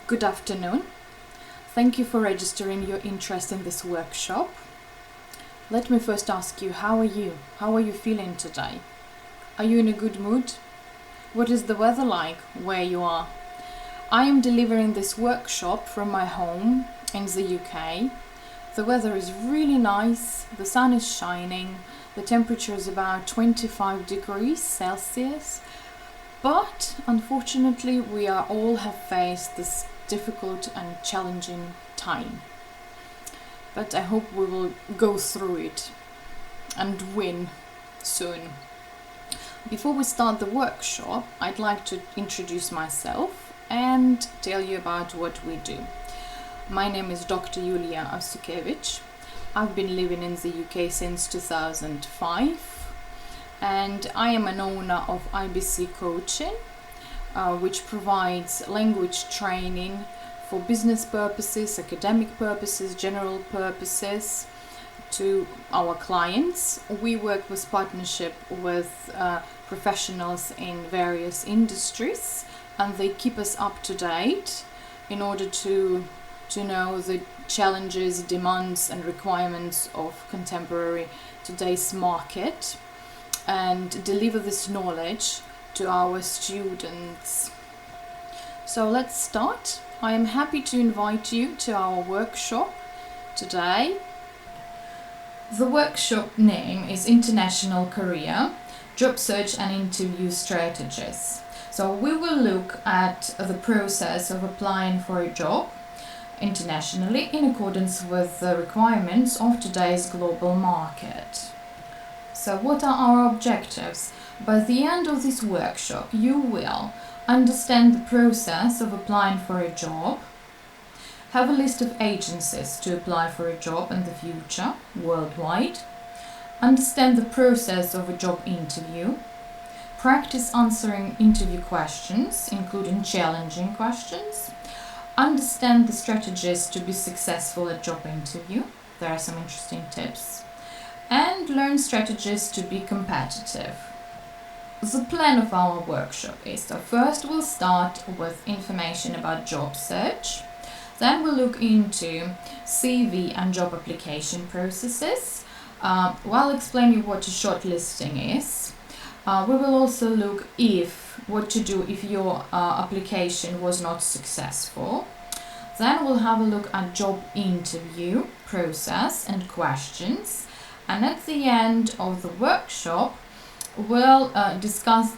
Good afternoon. Thank you for registering your interest in this workshop. Let me first ask you, how are you? How are you feeling today? Are you in a good mood? What is the weather like where you are? I am delivering this workshop from my home in the UK. The weather is really nice, the sun is shining, the temperature is about 25 degrees Celsius, but unfortunately we all have faced this difficult and challenging time. But I hope we will go through it and win soon. Before we start the workshop, I'd like to introduce myself and tell you about what we do. My name is Dr. Yulia Asukevich. I've been living in the UK since 2005 and I am an owner of IBC Coaching, which provides language training for business purposes, academic purposes, general purposes to our clients. We work with partnership with professionals in various industries, and they keep us up to date in order to know the challenges, demands and requirements of contemporary today's market and deliver this knowledge to our students. So let's start. I am happy to invite you to our workshop today. The workshop name is International Career, Job Search and Interview Strategies. So we will look at the process of applying for a job internationally in accordance with the requirements of today's global market. So what are our objectives? By the end of this workshop, you will understand the process of applying for a job, have a list of agencies to apply for a job in the future worldwide, understand the process of a job interview, practice answering interview questions, including challenging questions, understand the strategies to be successful at job interview. There are some interesting tips. And learn strategies to be competitive. The plan of our workshop is, so first we'll start with information about job search. Then we'll look into CV and job application processes. While explaining what a shortlisting is, we will also look what to do if your application was not successful. Then we'll have a look at job interview process and questions. And at the end of the workshop, we'll discuss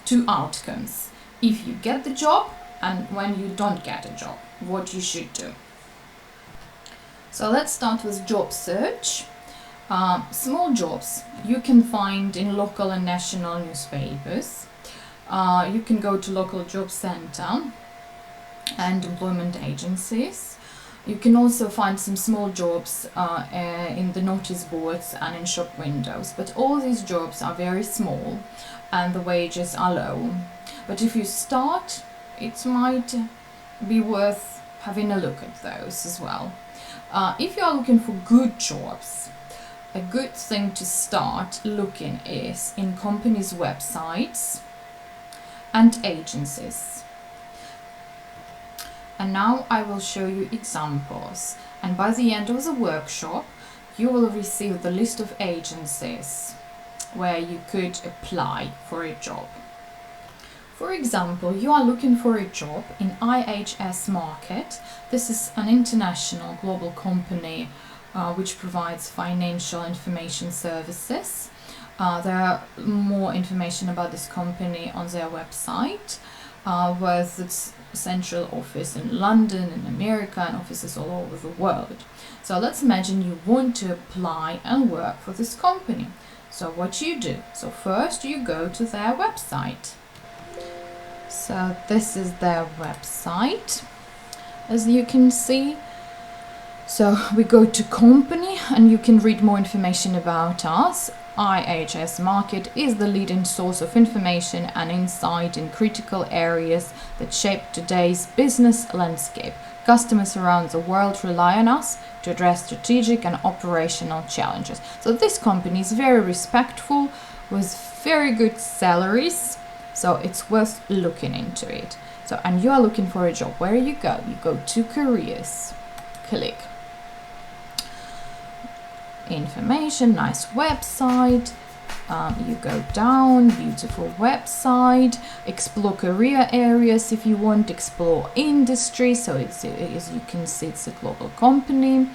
two outcomes. If you get the job and when you don't get a job, what you should do. So let's start with job search. Small jobs you can find in local and national newspapers. You can go to local job center and employment agencies. You can also find some small jobs in the notice boards and in shop windows, but all these jobs are very small and the wages are low. But if you start, it might be worth having a look at those as well. If you are looking for good jobs, a good thing to start looking is in companies' websites and agencies. And now I will show you examples, and by the end of the workshop you will receive the list of agencies where you could apply for a job. For example, you are looking for a job in IHS Markit. This is an international global company which provides financial information services. There are more information about this company on their website, with its central office in London, in America, and offices all over the world. So let's imagine you want to apply and work for this company. So what you do? So first you go to their website. So this is their website, as you can see. So we go to company and you can read more information about us. IHS Markit is the leading source of information and insight in critical areas that shape today's business landscape. Customers around the world rely on us to address strategic and operational challenges. So this company is very respectful with very good salaries, so it's worth looking into it. So, and you are looking for a job. Where you go? You go to careers, click information, nice website. You go down, beautiful website, explore career areas if you want, explore industry. So it's, as you can see, it's a global company.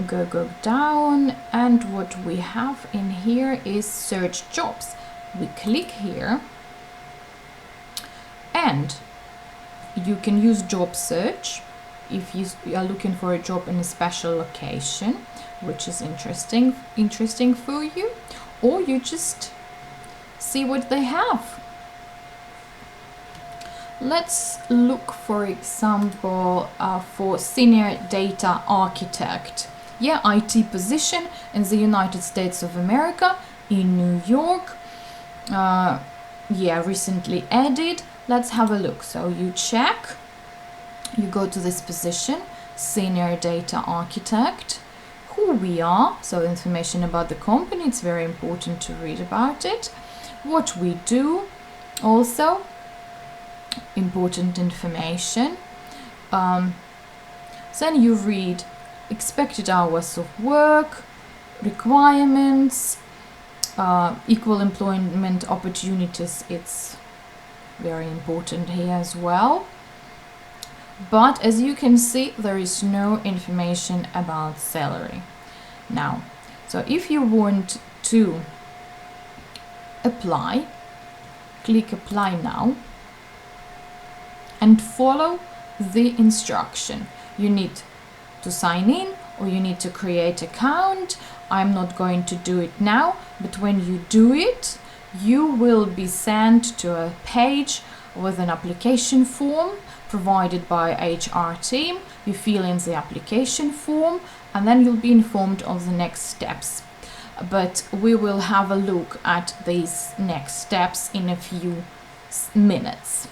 Go down, and what we have in here is search jobs. We click here, and you can use job search if you are looking for a job in a special location, which is interesting for you, or you just see what they have. Let's look, for example, for senior data architect. Yeah, IT position in the United States of America, in New York. Yeah, recently added. Let's have a look. So you check, you go to this position, senior data architect, who we are, so information about the company, it's very important to read about it, what we do, also important information. Then you read expected hours of work, requirements, equal employment opportunities, it's very important here as well. But as you can see, there is no information about salary. Now, so if you want to apply, click apply now and follow the instruction. You need to sign in, or you need to create an account. I'm not going to do it now, but when you do it, you will be sent to a page with an application form provided by HR team. You fill in the application form, and then you'll be informed of the next steps. But we will have a look at these next steps in a few minutes.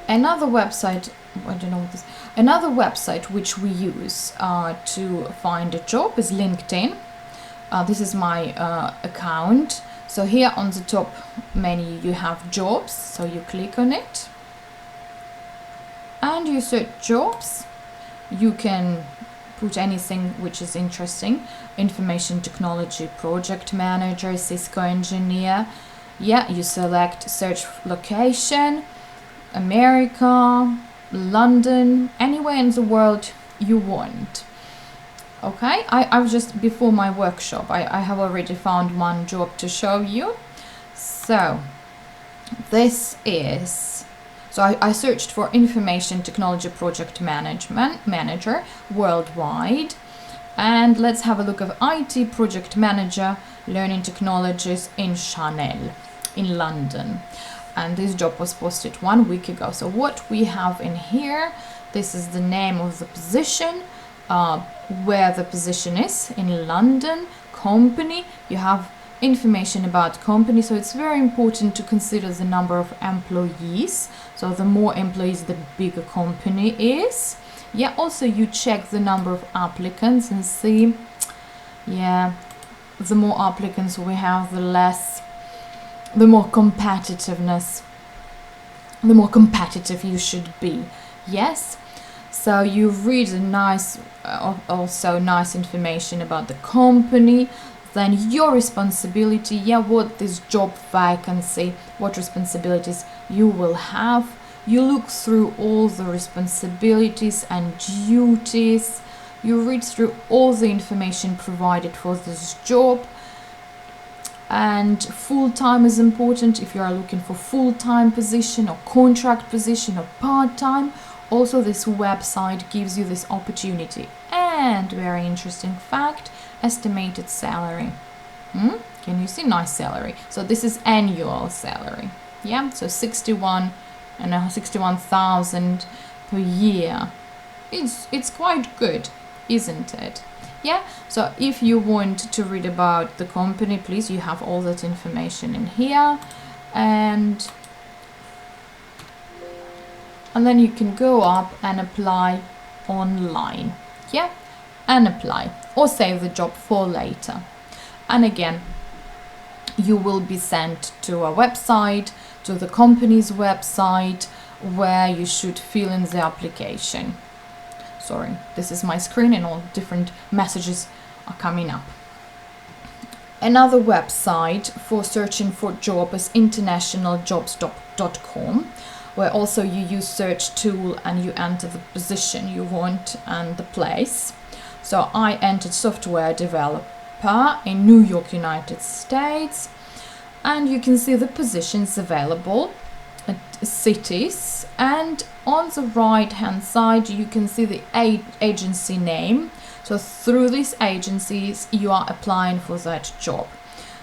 Another website, another website which we use to find a job is LinkedIn. This is my account. So here on the top menu you have jobs, so you click on it and you search jobs. You can put anything which is interesting: information technology project manager, Cisco engineer. Yeah, you select search location, America, London, anywhere in the world you want. Okay, I've just, before my workshop, I have already found one job to show you. So this is, so I searched for information technology project manager worldwide, and let's have a look at IT project manager learning technologies in Chanel in London. And this job was posted 1 week ago. So what we have in here, this is the name of the position, where the position is in London, company. You have information about company, so it's very important to consider the number of employees. So the more employees, the bigger company is. Yeah, also you check the number of applicants and see, yeah, the more applicants we have, the more competitiveness, the more competitive you should be. Yes. So you read a nice, also nice information about the company, then your responsibility, yeah, what this job vacancy, what responsibilities you will have. You look through all the responsibilities and duties. You read through all the information provided for this job. And full-time is important if you are looking for full-time position or contract position or part-time. Also, this website gives you this opportunity. And very interesting fact, estimated salary. Can you see? Nice salary. So this is annual salary. Yeah, so 61,000 per year. It's quite good, isn't it? Yeah, so if you want to read about the company, please, you have all that information in here, and then you can go up and apply online. Yeah, and apply or save the job for later. And again, you will be sent to a website to the company's website where you should fill in the application. Sorry, this is my screen and all different messages are coming up. Another website for searching for job is internationaljobs.com, where also you use search tool and you enter the position you want and the place. So I entered software developer in New York, United States, and you can see the positions available, cities, and on the right hand side you can see the agency name. So through these agencies you are applying for that job.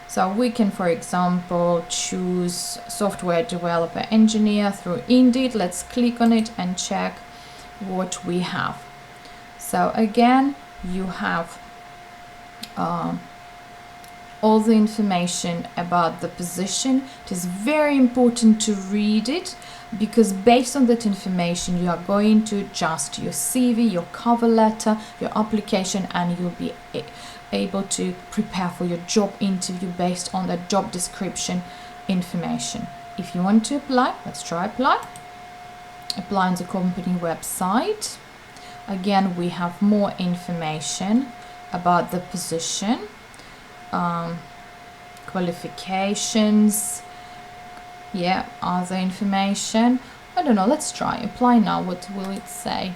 So we can, for example, choose software developer engineer through Indeed. Let's click on it and check what we have. So again, you have all the information about the position. It is very important to read it, because based on that information you are going to adjust your CV, your cover letter, your application, and you'll be able to prepare for your job interview based on the job description information. If you want to apply, let's try apply. Apply on the company website. Again, we have more information about the position, qualifications, other information. I don't know, let's try apply now. What will it say?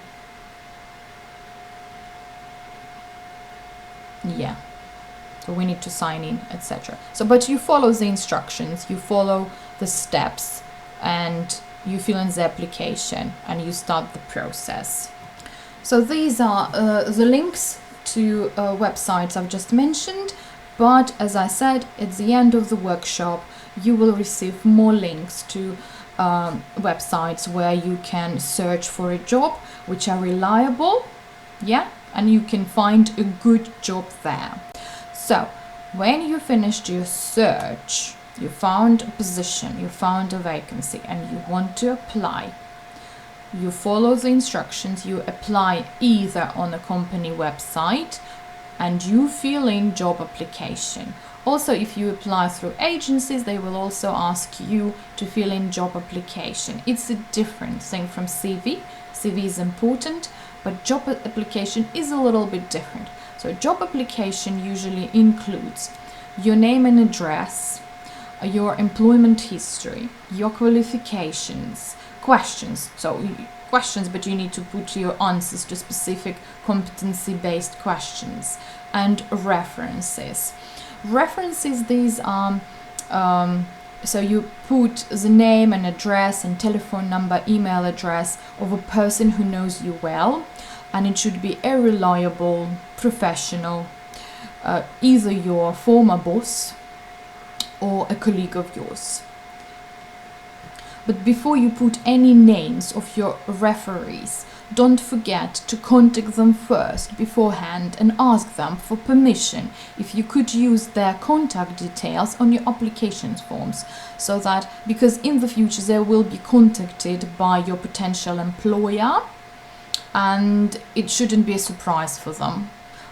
So we need to sign in, etc. So but you follow the instructions, you follow the steps, and you fill in the application and you start the process. So these are the links to websites I've just mentioned, but as I said, at the end of the workshop you will receive more links to websites where you can search for a job which are reliable, and you can find a good job there. So when you finished your search, you found a position, you found a vacancy, and you want to apply, you follow the instructions, you apply either on a company website and you fill in job application. Also, if you apply through agencies, they will also ask you to fill in job application. It's a different thing from CV. CV is important, but job application is a little bit different. So job application usually includes your name and address, your employment history, your qualifications, questions. So questions, but you need to put your answers to specific competency-based questions, and references. References, these are so you put the name and address and telephone number, email address of a person who knows you well, and it should be a reliable professional, either your former boss or a colleague of yours. But before you put any names of your referees, don't forget to contact them first beforehand and ask them for permission if you could use their contact details on your application forms, so that, because in the future they will be contacted by your potential employer and it shouldn't be a surprise for them.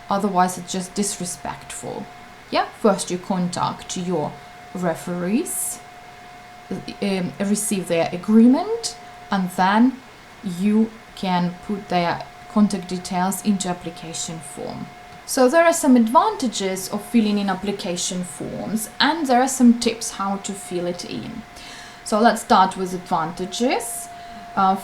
Otherwise it's just disrespectful. First you contact your referees, receive their agreement, and then you can put their contact details into application form. So there are some advantages of filling in application forms, and there are some tips how to fill it in. So let's start with advantages.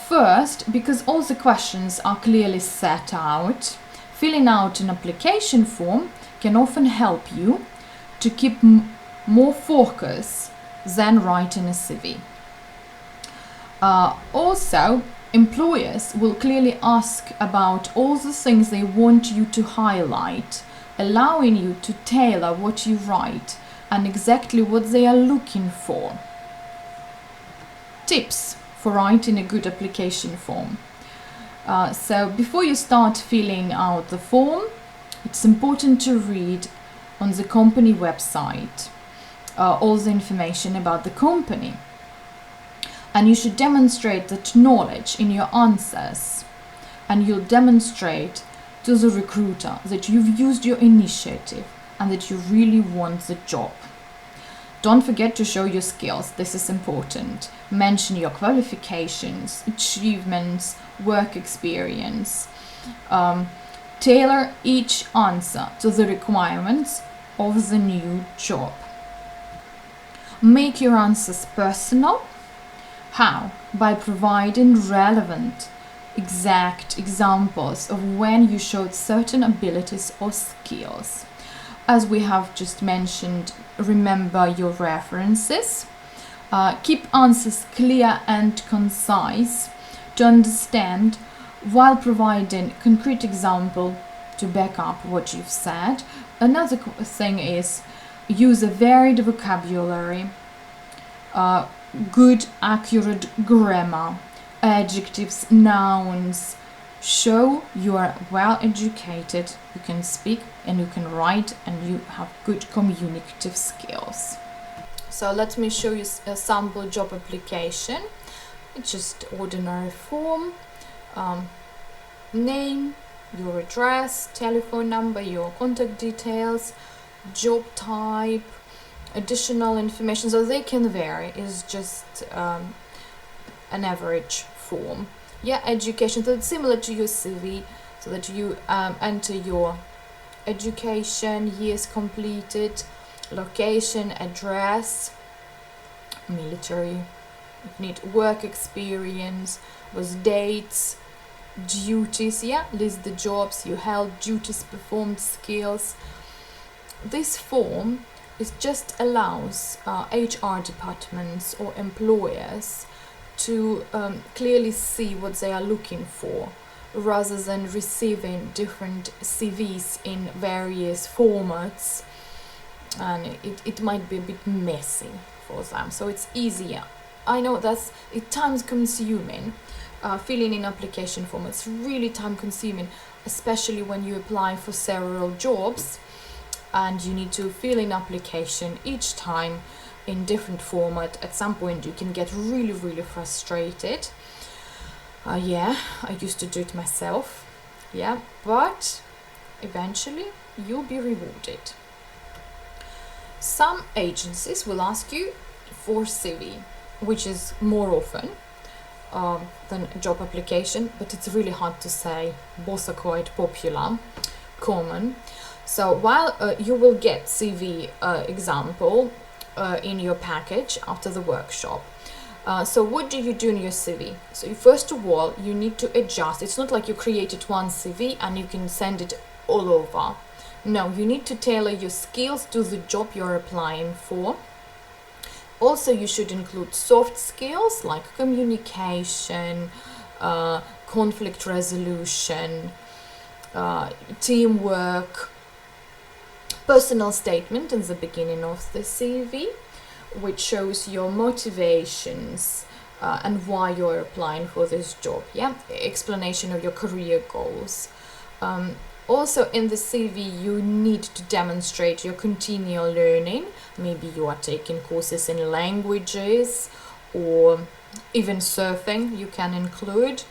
First, because all the questions are clearly set out, filling out an application form can often help you to keep more focus than writing a CV. Also, employers will clearly ask about all the things they want you to highlight, allowing you to tailor what you write and exactly what they are looking for. Tips for writing a good application form. So before you start filling out the form, it's important to read on the company website all the information about the company. And you should demonstrate that knowledge in your answers, and you'll demonstrate to the recruiter that you've used your initiative and that you really want the job. Don't forget to show your skills. This is important. Mention your qualifications, achievements, work experience. Tailor each answer to the requirements of the new job. Make your answers personal. How? By providing relevant, exact examples of when you showed certain abilities or skills. As we have just mentioned, remember your references. Keep answers clear and concise to understand, while providing concrete example to back up what you've said. Another thing is use a varied vocabulary, good, accurate grammar, adjectives, nouns. Show you are well educated, you can speak and you can write and you have good communicative skills. So let me show you a sample job application. It's just ordinary form. Name, your address, telephone number, your contact details, job type, additional information, so they can vary. It's just an average form. Education, so it's similar to your CV, so that you enter your education, years completed, location, address, military, you need work experience, with dates, duties, list the jobs you held, duties performed, skills. This form just allows HR departments or employers to clearly see what they are looking for, rather than receiving different CVs in various formats, and it might be a bit messy for them. So it's easier. I know that's time consuming. Filling in application form, it's really time consuming, especially when you apply for several jobs and you need to fill in application each time in different format. At some point you can get really frustrated. I used to do it myself, but eventually you'll be rewarded. Some agencies will ask you for CV, which is more often than job application, but it's really hard to say. Both are quite popular, common. So while you will get CV example in your package after the workshop. So what do you do in your CV? So first of all, you need to adjust. It's not like you created one CV and you can send it all over. No, you need to tailor your skills to the job you're applying for. Also, you should include soft skills like communication, conflict resolution, teamwork, personal statement in the beginning of the CV, which shows your motivations and why you're applying for this job. Explanation of your career goals. Also in the CV you need to demonstrate your continual learning. Maybe you are taking courses in languages or even surfing you can include.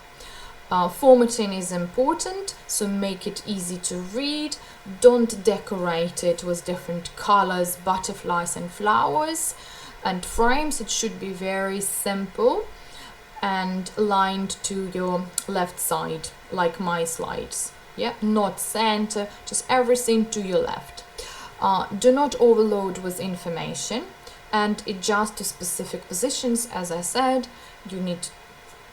Formatting is important, so make it easy to read. Don't decorate it with different colors, butterflies and flowers and frames. It should be very simple and aligned to your left side, like my slides. Not center, just everything to your left. Do not overload with information and adjust to specific positions. As I said, you need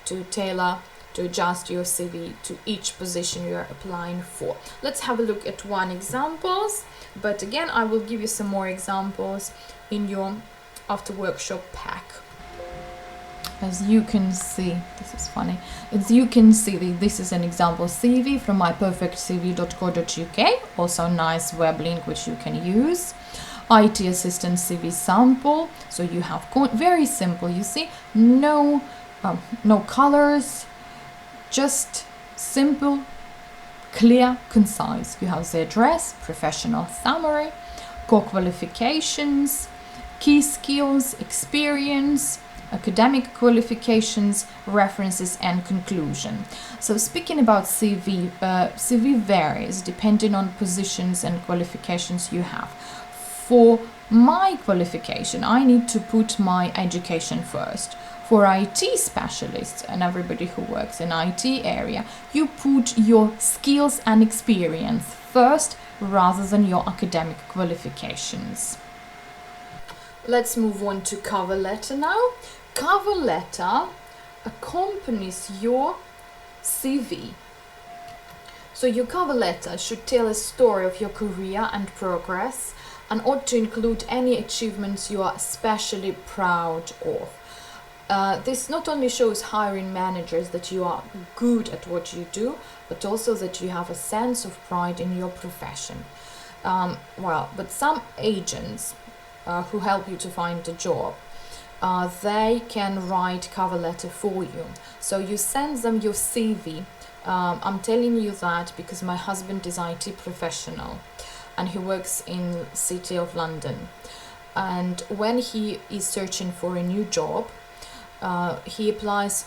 to tailor, to adjust your CV to each position you're applying for. Let's have a look at one examples, but again I will give you some more examples in your after workshop pack. As you can see, this is funny, as you can see, this is an example CV from myperfectcv.co.uk, also a nice web link which you can use. IT assistant CV sample, so you have very simple, you see, no colors, just simple, clear, concise. You have the address, professional summary, core qualifications, key skills, experience, academic qualifications, references and conclusion. So speaking about CV, CV varies depending on positions and qualifications you have. For My qualification, I need to put my education first. For IT specialists and everybody who works in IT area, you put your skills and experience first rather than your academic qualifications. Let's move on to cover letter now. Cover letter accompanies your CV. So your cover letter should tell a story of your career and progress and ought to include any achievements you are especially proud of. This not only shows hiring managers that you are good at what you do, but also that you have a sense of pride in your profession. But some agents who help you to find a job, they can write cover letter for you. So you send them your CV. I'm telling you that because my husband is IT professional and he works in City of London. And when he is searching for a new job, he applies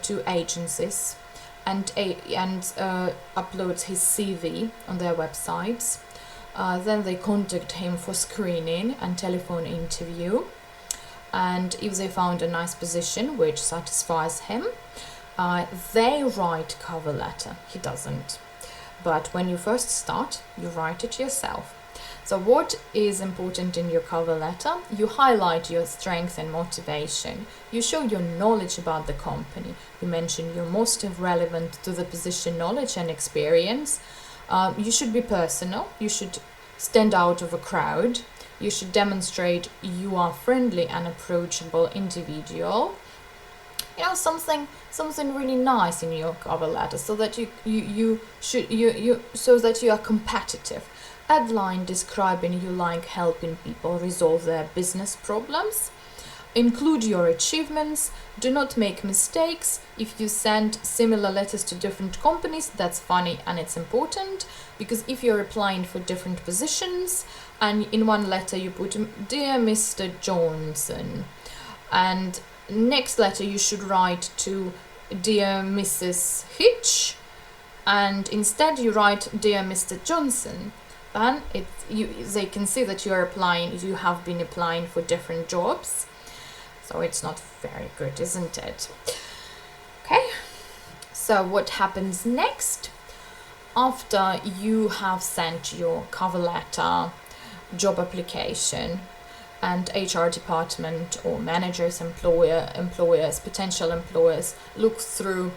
to agencies and uploads his CV on their websites. Then they contact him for screening and telephone interview. And if they found a nice position which satisfies him, they write cover letter. He doesn't. But when you first start, you write it yourself. So what is important in your cover letter? You highlight your strength and motivation. You show your knowledge about the company. You mention your most relevant to the position knowledge and experience. You should be personal. You should stand out of a crowd. You should demonstrate you are friendly and approachable individual. Something really nice in your cover letter, so that so that you are competitive. Add line describing you like helping people resolve their business problems. Include your achievements. Do not make mistakes. If you send similar letters to different companies, that's funny and it's important, because if you're applying for different positions and in one letter you put Dear Mr. Johnson, and next letter you should write to Dear Mrs. Hitch, and instead you write Dear Mr. Johnson, then they can see that you have been applying for different jobs. So it's not very good, isn't it? Okay, so what happens next? After you have sent your cover letter, job application, and HR department or managers, employers, potential employers look through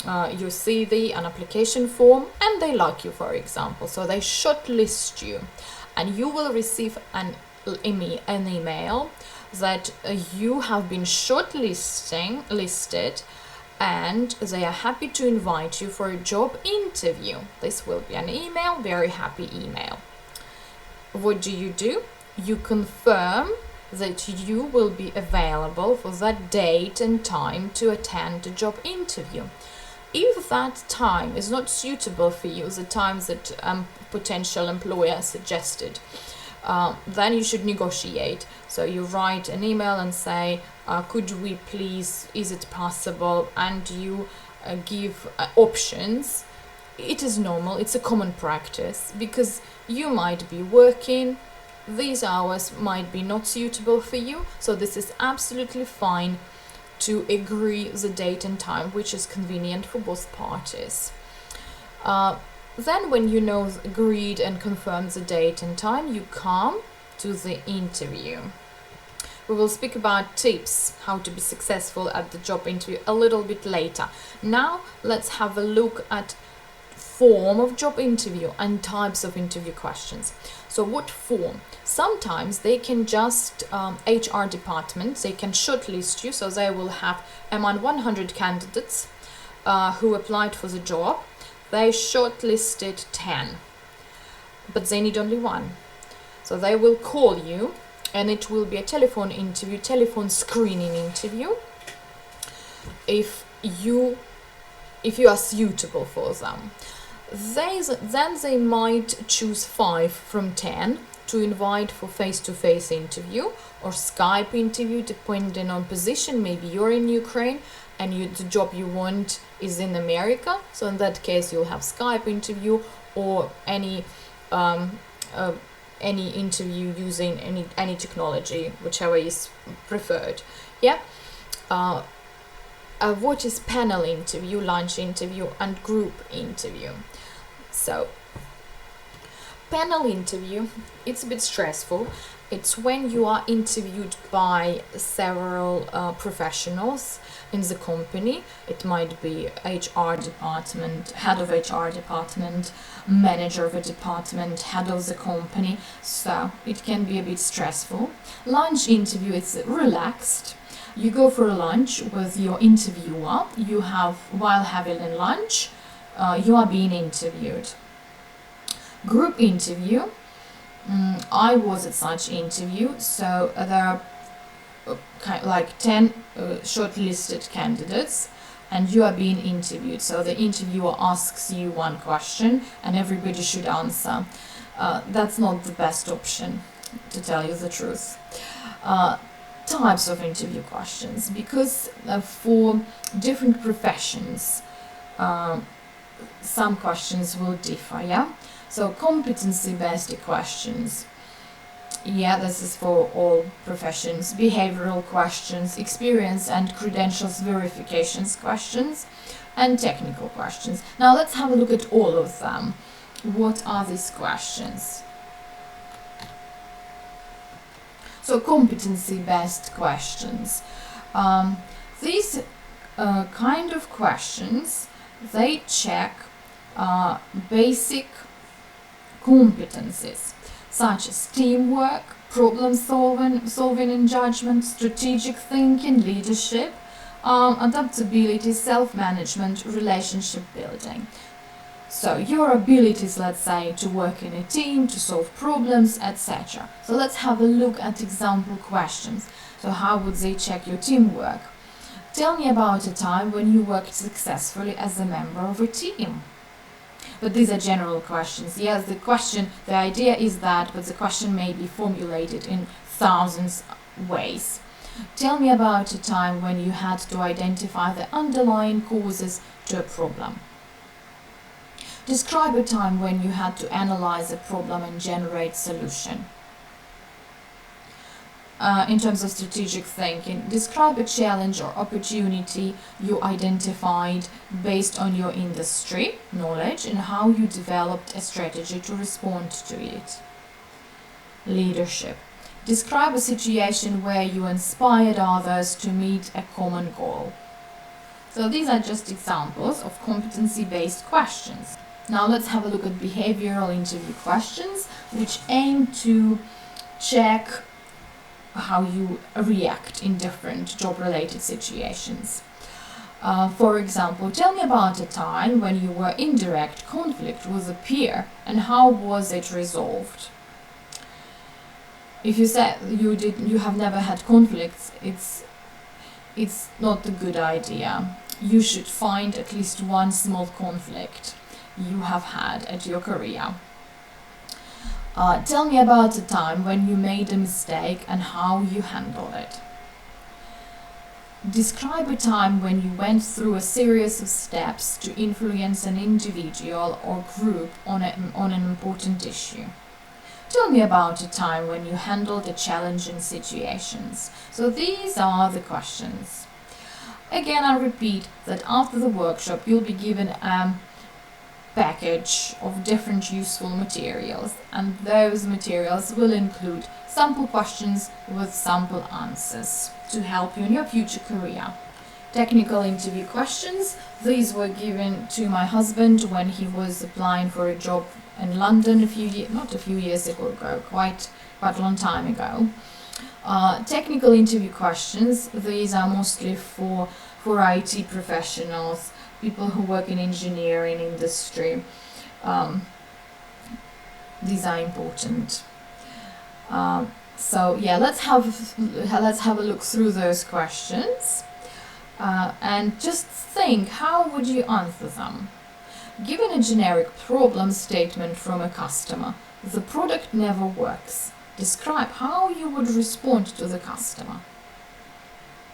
your CV and application form, and they like you, for example. So they shortlist you, and you will receive an email that you have been listed, and they are happy to invite you for a job interview. This will be an email, very happy email. What do? You confirm that you will be available for that date and time to attend a job interview. If that time is not suitable for you, the time that potential employer suggested, then you should negotiate. So you write an email and say, could we please, is it possible? And you give options. It is normal, it's a common practice, because you might be working, these hours might be not suitable for you, so this is absolutely fine to agree the date and time which is convenient for both parties. Then when you know agreed and confirmed the date and time, you come to the interview. We will speak about tips how to be successful at the job interview a little bit later. Now let's have a look at form of job interview and types of interview questions. So what form? Sometimes they can just HR departments, they can shortlist you, so they will have among 100 candidates who applied for the job. They shortlisted 10, but they need only one. So they will call you, and it will be a telephone interview, telephone screening interview, if you are suitable for them. Then they might choose 5 from 10 to invite for face-to-face interview or Skype interview, depending on position. Maybe you're in Ukraine and the job you want is in America, so in that case you'll have Skype interview, or any any interview using any technology, whichever is preferred. Yeah. What is panel interview, lunch interview, and group interview? So, panel interview, it's a bit stressful. It's when you are interviewed by several professionals in the company. It might be HR department, head of HR department, manager of a department, head of the company. So it can be a bit stressful. Lunch interview, it's relaxed. You go for a lunch with your interviewer. While having a lunch, you are being interviewed. Group interview. I was at such interview, so there are like 10 shortlisted candidates, and you are being interviewed. So the interviewer asks you one question, and everybody should answer. That's not the best option, to tell you the truth. Types of interview questions, because for different professions, some questions will differ. Yeah. So competency-based questions, yeah, this is for all professions. Behavioral questions, experience and credentials verifications questions, and technical questions. Now let's have a look at all of them. What are these questions? So competency-based questions. These kind of questions, they check basic competencies such as teamwork, problem solving and judgment, strategic thinking, leadership, adaptability, self-management, relationship building. So your abilities, let's say, to work in a team, to solve problems, etc. So let's have a look at example questions. So how would they check your teamwork? Tell me about a time when you worked successfully as a member of a team. But these are general questions. Yes, the idea is that, but the question may be formulated in thousands of ways. Tell me about a time when you had to identify the underlying causes to a problem. Describe a time when you had to analyze a problem and generate solution. In terms of strategic thinking, describe a challenge or opportunity you identified based on your industry knowledge and how you developed a strategy to respond to it. Leadership. Describe a situation where you inspired others to meet a common goal. So these are just examples of competency-based questions. Now let's have a look at behavioral interview questions, which aim to check how you react in different job-related situations. For example, tell me about a time when you were in direct conflict with a peer and how was it resolved? If you said you have never had conflicts, it's not a good idea. You should find at least one small conflict you have had at your career. Tell me about a time when you made a mistake and how you handled it. Describe a time when you went through a series of steps to influence an individual or group on an important issue. Tell me about a time when you handled a challenging situations. So these are the questions. Again, I repeat that after the workshop you'll be given a package of different useful materials, and those materials will include sample questions with sample answers to help you in your future career. Technical interview questions, these were given to my husband when he was applying for a job in London not a few years ago, quite a long time ago. Technical interview questions, these are mostly for IT professionals, people who work in engineering industry. These are important. So yeah, let's have a look through those questions and just think, how would you answer them? Given a generic problem statement from a customer, the product never works. Describe how you would respond to the customer.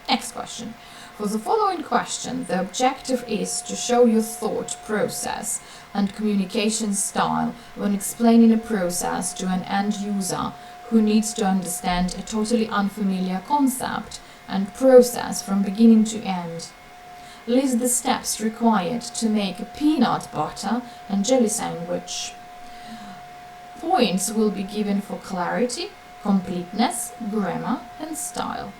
Next question. For the following question, the objective is to show your thought process and communication style when explaining a process to an end user who needs to understand a totally unfamiliar concept and process from beginning to end. List the steps required to make a peanut butter and jelly sandwich. Points will be given for clarity, completeness, grammar, and style.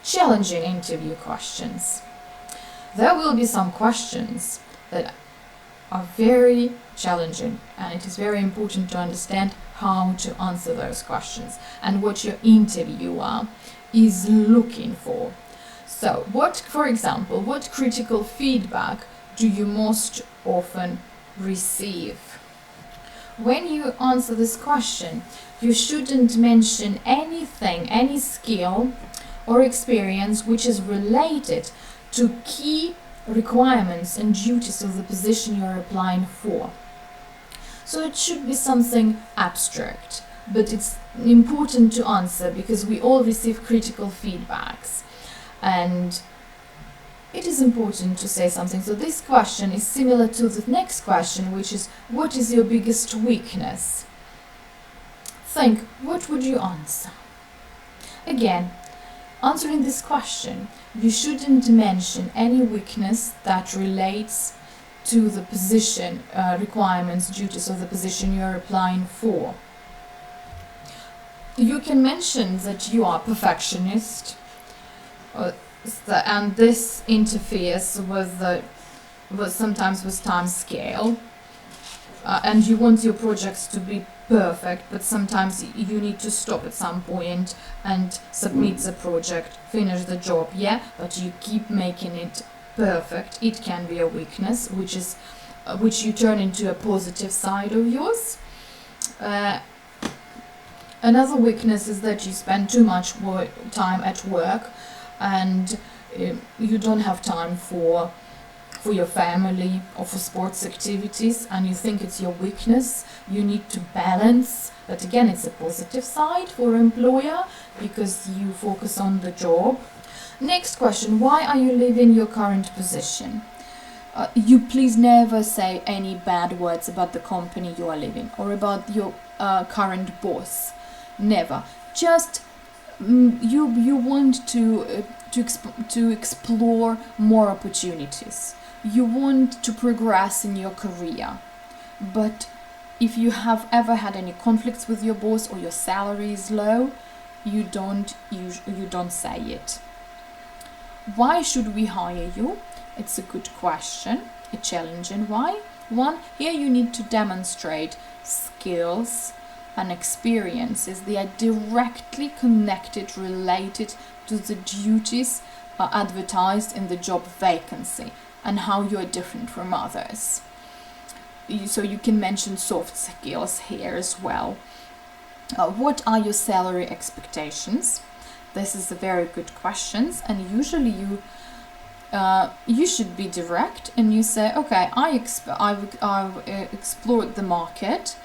Challenging interview questions. There will be some questions that are very challenging, and it is very important to understand how to answer those questions and what your interviewer is looking for. So, for example, what critical feedback do you most often receive? When you answer this question, you shouldn't mention anything, any skill or experience which is related to key requirements and duties of the position you're applying for. So it should be something abstract, but it's important to answer because we all receive critical feedbacks, and it is important to say something. So this question is similar to the next question, which is, what is your biggest weakness? Think, what would you answer? Again, answering this question, you shouldn't mention any weakness that relates to the position, requirements, duties of the position you're applying for. You can mention that you are a perfectionist, and this interferes with sometimes with time scale, and you want your projects to be perfect, but sometimes you need to stop at some point and submit the project, finish the job, but you keep making it perfect. It can be a weakness, which you turn into a positive side of yours. Another weakness is that you spend too much time at work, and you don't have time for your family or for sports activities, and you think it's your weakness. You need to balance, but again, it's a positive side for employer because you focus on the job. Next question, why are you leaving your current position? You please never say any bad words about the company you are leaving or about your current boss. Never. Just you want to explore more opportunities. You want to progress in your career, but if you have ever had any conflicts with your boss or your salary is low, you don't say it. Why should we hire you? It's a good question, a challenging why. One, here you need to demonstrate skills and experiences. They are directly connected, related to the duties advertised in the job vacancy and how you are different from others. So you can mention soft skills here as well. What are your salary expectations? This is a very good question, and usually you should be direct and you say, okay, I've explored the market,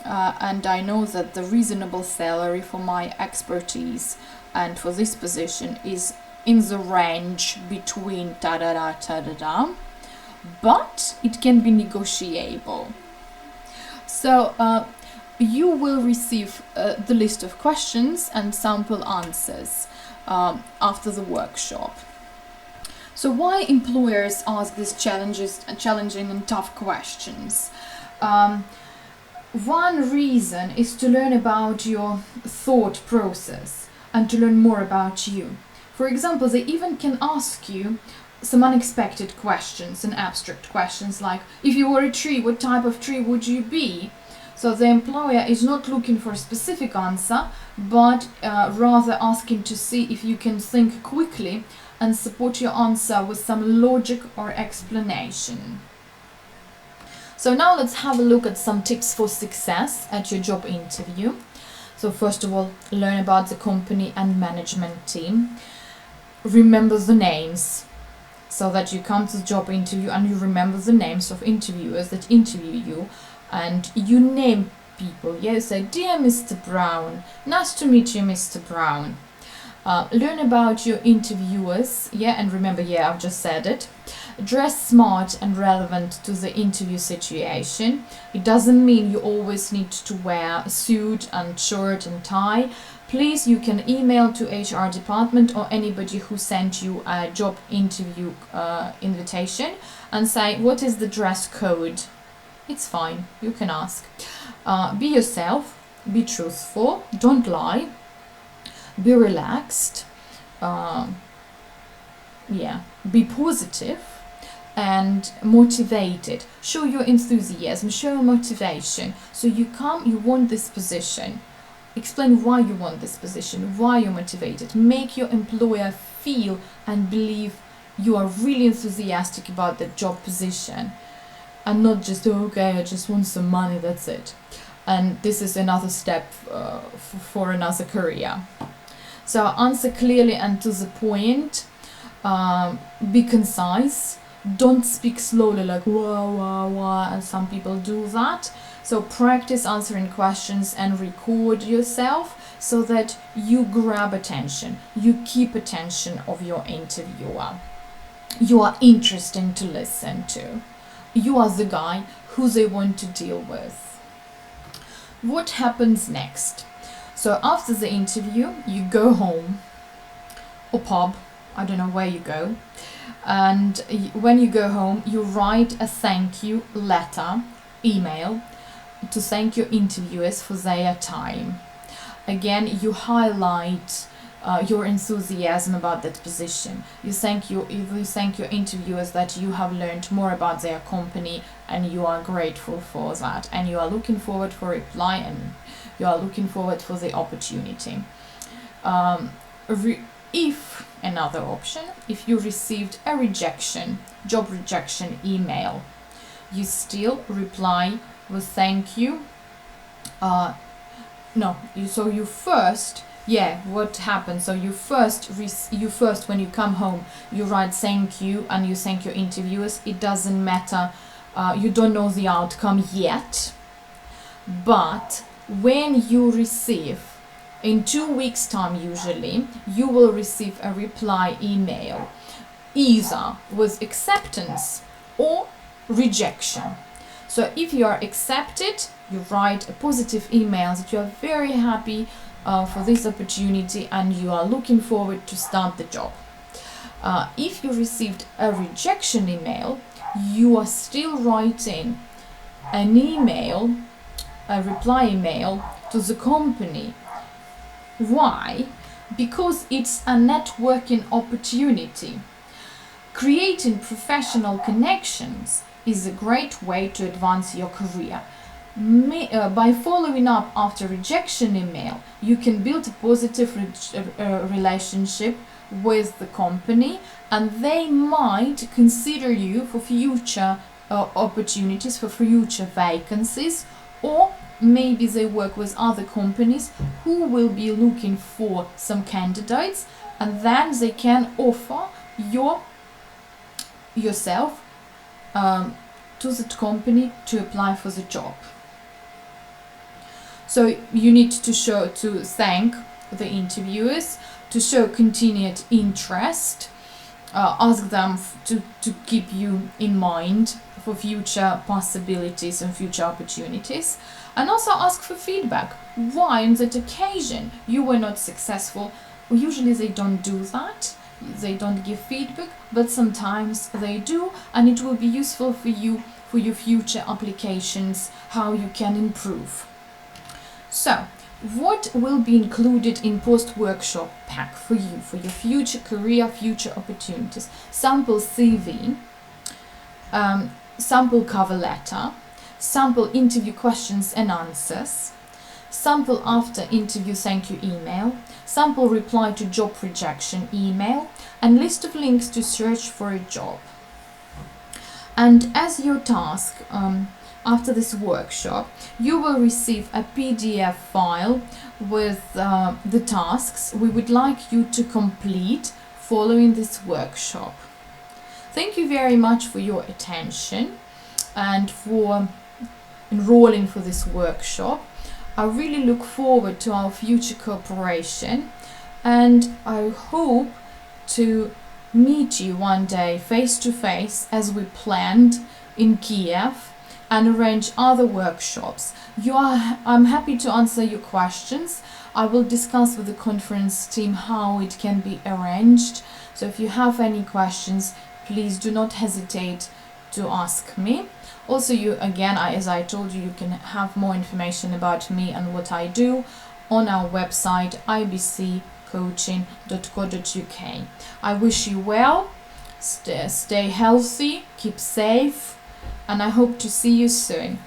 and I know that the reasonable salary for my expertise and for this position is in the range between da-da-da, but it can be negotiable. So you will receive the list of questions and sample answers after the workshop. So why employers ask these challenging and tough questions? One reason is to learn about your thought process and to learn more about you. For example, they even can ask you some unexpected questions and abstract questions like, if you were a tree, what type of tree would you be? So the employer is not looking for a specific answer, but rather asking to see if you can think quickly and support your answer with some logic or explanation. So now let's have a look at some tips for success at your job interview. So first of all, learn about the company and management team. Remember the names, so that you come to the job interview and you remember the names of interviewers that interview you, and you name people. You say, dear Mr. Brown, nice to meet you, Mr. Brown. Learn about your interviewers, and remember, I've just said it. Dress smart and relevant to the interview situation. It doesn't mean you always need to wear a suit and shirt and tie. Please, you can email to HR department or anybody who sent you a job interview invitation and say, what is the dress code? It's fine, you can ask. Be yourself, be truthful, don't lie, be relaxed, be positive and motivated. Show your enthusiasm, show your motivation. So you want this position. Explain why you want this position, why you're motivated. Make your employer feel and believe you are really enthusiastic about the job position and not just, okay, I just want some money, that's it. And this is another step for another career. So answer clearly and to the point. Be concise. Don't speak slowly like wah, as some people do that. So practice answering questions and record yourself so that you grab attention, you keep attention of your interviewer. You are interesting to listen to. You are the guy who they want to deal with. What happens next? So after the interview, you go home or pub, I don't know where you go. And when you go home, you write a thank you letter, email, to thank your interviewers for their time. Again, you highlight your enthusiasm about that position. You thank your interviewers that you have learned more about their company and you are grateful for that, and you are looking forward for a reply and you are looking forward for the opportunity. If another option, if you received a job rejection email, you still reply with thank you. What happens? So you first when you come home, you write thank you and you thank your interviewers. It doesn't matter. You don't know the outcome yet, but when you receive, in 2 weeks' time usually, you will receive a reply email, either with acceptance or rejection. So if you are accepted, you write a positive email that you are very happy for this opportunity and you are looking forward to start the job. If you received a rejection email, you are still writing an email, a reply email to the company. Why? Because it's a networking opportunity. Creating professional connections is a great way to advance your career. By following up after rejection email, you can build a positive relationship with the company and they might consider you for future opportunities, for future vacancies, or maybe they work with other companies who will be looking for some candidates, and then they can offer yourself to that company to apply for the job. So you need to thank the interviewers, to show continued interest, ask them to keep you in mind for future possibilities and future opportunities, and also ask for feedback. Why on that occasion you were not successful? Usually they don't do that. They don't give feedback, but sometimes they do, and it will be useful for you for your future applications, how you can improve. So, what will be included in post-workshop pack for you, for your future career, future opportunities? Sample CV, sample cover letter, sample interview questions and answers, sample after interview thank you email, sample reply to job rejection email, and list of links to search for a job. And as your task, after this workshop, you will receive a PDF file with the tasks we would like you to complete following this workshop. Thank you very much for your attention and for enrolling for this workshop. I really look forward to our future cooperation. and I hope to meet you one day face to face as we planned in Kyiv and arrange other workshops. I'm happy to answer your questions. I will discuss with the conference team how it can be arranged. So if you have any questions, please do not hesitate to ask me. Also, as I told you, you can have more information about me and what I do on our website ibccoaching.co.uk. I wish you well, stay healthy, keep safe, and I hope to see you soon.